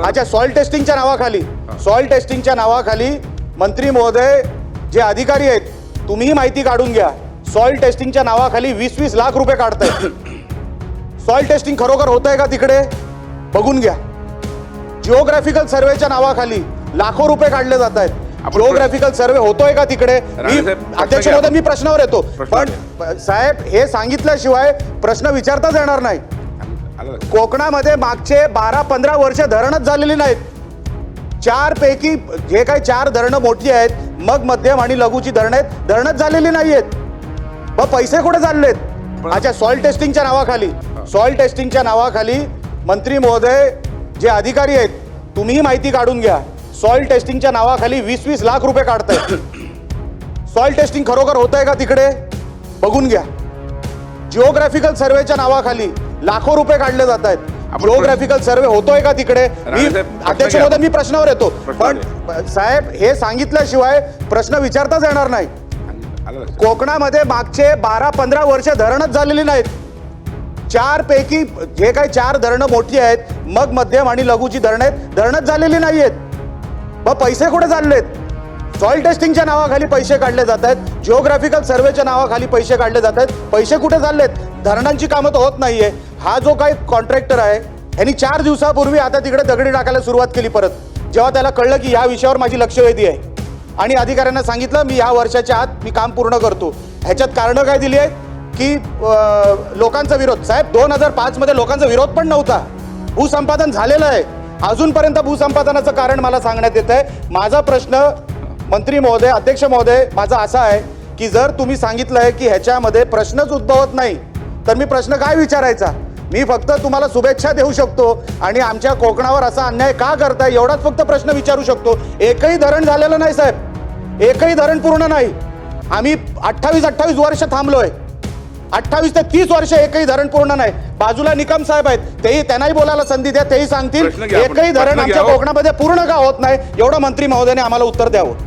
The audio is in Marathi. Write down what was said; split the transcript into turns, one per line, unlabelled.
अच्छा, सॉइल टेस्टिंगच्या नावाखाली मंत्री महोदय जे अधिकारी आहेत तुम्हीही माहिती काढून घ्या. सॉइल टेस्टिंगच्या नावाखाली 20-20 लाख रुपये काढतायत. सॉइल टेस्टिंग खरोखर होत आहे का तिकडे बघून घ्या. जिओग्राफिकल सर्वेच्या नावाखाली लाखो रुपये काढले जात आहेत. जिओग्राफिकल सर्वे होतोय का तिकडे? अध्यक्ष महोदय, मी प्रश्नावर येतो, पण साहेब हे सांगितल्याशिवाय प्रश्न विचारताच येणार नाही. कोकणामध्ये मागचे 12-15 वर्ष धरणच झालेली नाहीत. 4 पैकी जे काही 4 धरणं मोठी आहेत, मग मध्यम आणि लघुची धरणं आहेत, धरणच झालेली नाहीयेत. मग पैसे कुठे चाललेत? अच्छा, सॉइल टेस्टिंगच्या नावाखाली मंत्री महोदय जे अधिकारी आहेत तुम्हीही माहिती काढून घ्या. सॉइल टेस्टिंगच्या नावाखाली 20-20 लाख रुपये काढतायत. सॉइल टेस्टिंग खरोखर होत आहे का तिकडे बघून घ्या. जिओग्राफिकल सर्वेच्या नावाखाली लाखो रुपये काढले जात आहेत. जिओग्राफिकल सर्वे होतोय का तिकडे? अध्यक्ष महोदय, मी प्रश्नावर येतो, पण साहेब हे सांगितल्याशिवाय प्रश्न विचारताच येणार नाही. कोकणामध्ये मागचे 12-15 वर्ष धरणच झालेली नाहीत. 4 पैकी जे काही 4 धरणं मोठी आहेत, मग मध्यम आणि लघुची धरणं आहेत, धरणच झालेली नाहीयेत. मग पैसे कुठे चाललेत? सॉइल टेस्टिंगच्या नावाखाली पैसे काढले जात आहेत. जिओग्राफिकल सर्वेच्या नावाखाली पैसे काढले जात आहेत. पैसे कुठे चाललेत? धरणांची कामं तर होत नाहीये. हा जो काही कॉन्ट्रॅक्टर आहे यांनी 4 दिवसापूर्वी आता तिकडे दगडी टाकायला सुरुवात केली परत, जेव्हा त्याला कळलं की या विषयावर माझी लक्षवेधी आहे, आणि अधिकाऱ्यांना सांगितलं मी या वर्षाच्या आत मी काम पूर्ण करतो. ह्याच्यात कारणं काय दिली आहेत की लोकांचा विरोध. साहेब 2005 मध्ये लोकांचा विरोध पण नव्हता. भूसंपादन झालेलं आहे. अजूनपर्यंत भूसंपादनाचं कारण मला सांगण्यात येत आहे. माझा प्रश्न मंत्री महोदय, अध्यक्ष महोदय, माझा असा आहे की जर तुम्ही सांगितलंय की ह्याच्यामध्ये प्रश्नच उद्भवत नाही, तर मी प्रश्न काय विचारायचा? मी फक्त तुम्हाला शुभेच्छा देऊ शकतो आणि आमच्या कोकणावर असा अन्याय का करताय एवढाच फक्त प्रश्न विचारू शकतो. एकही धरण झालेलं नाही साहेब, एकही धरण पूर्ण नाही. आम्ही 28 वर्ष थांबलोय. 28 ते 30 वर्ष एकही धरण पूर्ण नाही. बाजूला निकम साहेब आहेत, तेही त्यांनाही बोलायला संधी द्या, तेही सांगतील एकही धरण आमच्या कोकणामध्ये पूर्ण का होत नाही एवढं मंत्री महोदयाने आम्हाला उत्तर द्यावं.